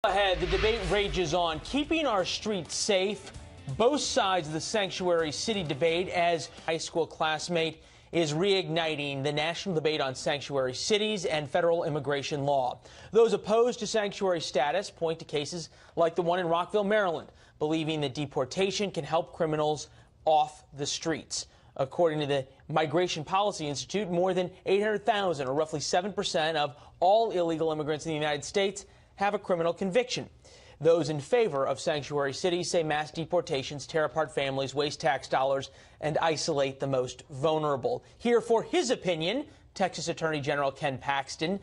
Ahead, the debate rages on, keeping our streets safe. Both sides of the sanctuary city debate, as high school classmate is reigniting the national debate on sanctuary cities and federal immigration law. Those opposed to sanctuary status point to cases like the one in Rockville, Maryland, believing that deportation can help criminals off the streets. According to the Migration Policy Institute, more than 800,000, or roughly 7% of all illegal immigrants in the United States, have a criminal conviction. Those in favor of sanctuary cities say mass deportations tear apart families, waste tax dollars, and isolate the most vulnerable. Here for his opinion, Texas Attorney General Ken Paxton.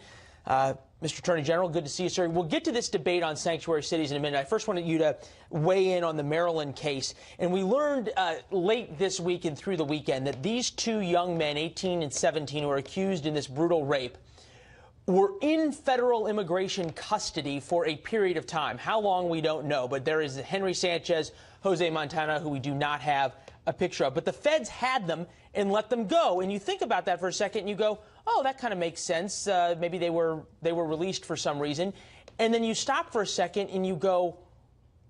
Mr. Attorney General, good to see you, sir. We'll get to this debate on sanctuary cities in a minute. I first wanted you to weigh in on the Maryland case. And we learned late this week and through the weekend that these two young men, 18 and 17, who were accused in this brutal rape, were in federal immigration custody for a period of time. How long, we don't know. But there is Henry Sanchez, Jose Montana, who we do not have a picture of. But the feds had them and let them go. And you think about that for a second and you go, oh, that kind of makes sense. Maybe they were released for some reason. And then you stop for a second and you go,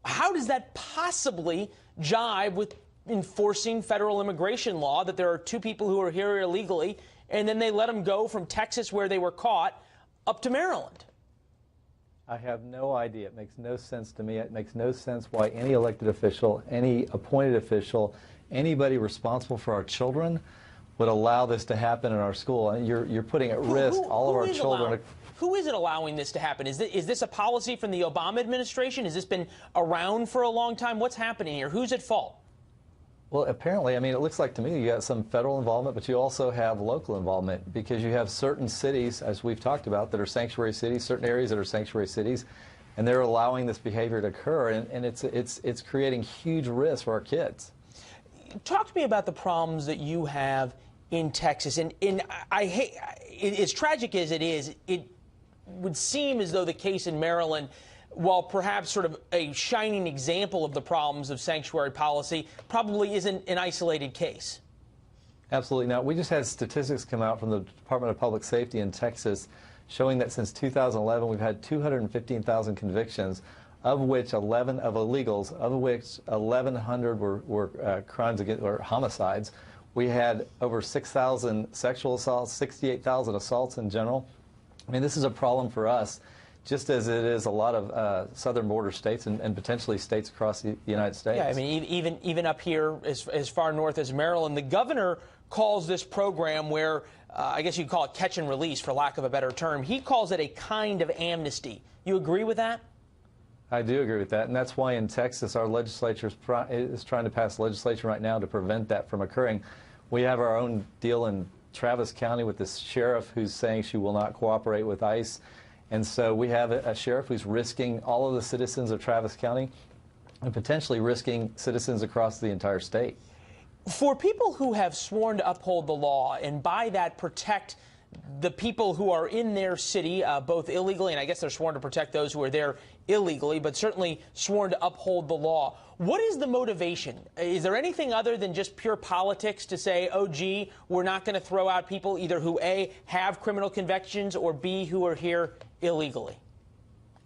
how does that possibly jibe with enforcing federal immigration law, that there are two people who are here illegally and then they let them go from Texas, where they were caught, up to Maryland? I have no idea. It makes no sense to me. It makes no sense why any elected official, any appointed official, anybody responsible for our children would allow this to happen in our school. And you're putting at risk all of our children. Who is it allowing this to happen? Is this a policy from the Obama administration? Has this been around for a long time? What's happening here? Who's at fault? Well, apparently, I mean, it looks like to me you got some federal involvement, but you also have local involvement, because you have certain cities, as we've talked about, that are sanctuary cities, certain areas that are sanctuary cities, and they're allowing this behavior to occur, and it's creating huge risks for our kids. Talk to me about the problems that you have in Texas, and I hate, as tragic as it is, it would seem as though the case in Maryland, while perhaps sort of a shining example of the problems of sanctuary policy, probably isn't an isolated case. Absolutely not. We just had statistics come out from the Department of Public Safety in Texas showing that since 2011 we've had 215,000 convictions, of which 11 of illegals, of which 1,100 were crimes against, or homicides. We had over 6,000 sexual assaults, 68,000 assaults in general. I mean, this is a problem for us, just as it is a lot of southern border states and potentially states across the United States. Yeah, I mean, even up here as far north as Maryland, the governor calls this program where, I guess you'd call it catch and release, for lack of a better term. He calls it a kind of amnesty. You agree with that? I do agree with that, and that's why in Texas our legislature is trying to pass legislation right now to prevent that from occurring. We have our own deal in Travis County with this sheriff who's saying she will not cooperate with ICE. And so we have a sheriff who's risking all of the citizens of Travis County and potentially risking citizens across the entire state. For people who have sworn to uphold the law and by that protect the people who are in their city, both illegally, and I guess they're sworn to protect those who are there illegally, but certainly sworn to uphold the law, what is the motivation? Is there anything other than just pure politics to say, oh, gee, we're not going to throw out people either who, A, have criminal convictions, or B, who are here illegally?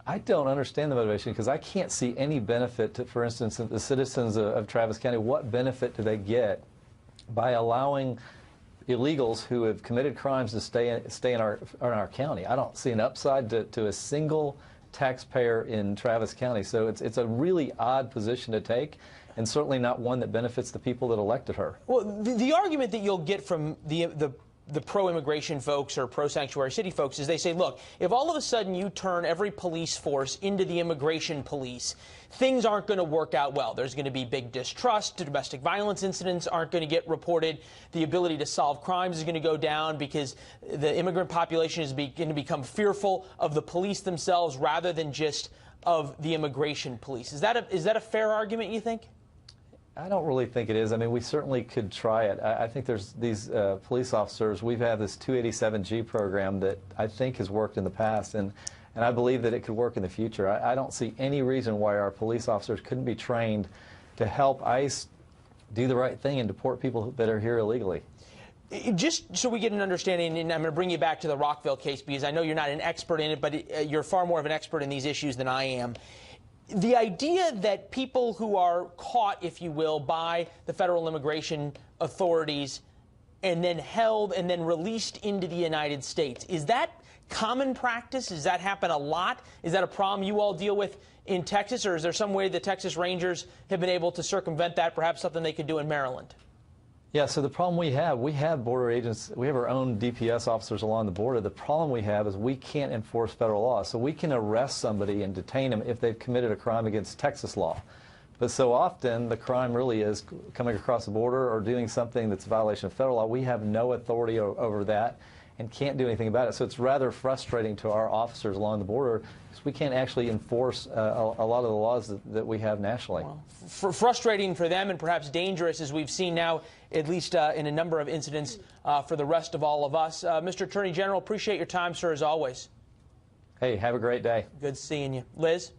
I don't understand the motivation, because I can't see any benefit to, for instance, the citizens of Travis County. What benefit do they get by allowing illegals who have committed crimes to stay in our county? I don't see an upside to a single taxpayer in Travis County. So it's a really odd position to take, and certainly not one that benefits the people that elected her. Well, the argument that you'll get from the pro-immigration folks or pro-sanctuary city folks is they say, look, if all of a sudden you turn every police force into the immigration police, things aren't going to work out well. There's going to be big distrust. Domestic violence incidents aren't going to get reported. The ability to solve crimes is going to go down because the immigrant population is going to become fearful of the police themselves rather than just of the immigration police. Is that a fair argument, you think? I don't really think it is. I mean, we certainly could try it. I think there's these police officers. We've had this 287G program that I think has worked in the past, and I believe that it could work in the future. I don't see any reason why our police officers couldn't be trained to help ICE do the right thing and deport people that are here illegally. Just so we get an understanding, and I'm going to bring you back to the Rockville case because I know you're not an expert in it, but you're far more of an expert in these issues than I am. The idea that people who are caught, if you will, by the federal immigration authorities and then held and then released into the United States, is that common practice? Does that happen a lot? Is that a problem you all deal with in Texas, or is there some way the Texas Rangers have been able to circumvent that, perhaps something they could do in Maryland? Yeah, so the problem we have border agents, we have our own DPS officers along the border. The problem we have is we can't enforce federal law. So we can arrest somebody and detain them if they've committed a crime against Texas law. But so often the crime really is coming across the border or doing something that's a violation of federal law. We have no authority over that and can't do anything about it. So it's rather frustrating to our officers along the border because we can't actually enforce a lot of the laws that we have nationally. Well, frustrating for them and perhaps dangerous, as we've seen now, at least in a number of incidents for the rest of all of us. Mr. Attorney General, appreciate your time, sir, as always. Hey, have a great day. Good seeing you. Liz?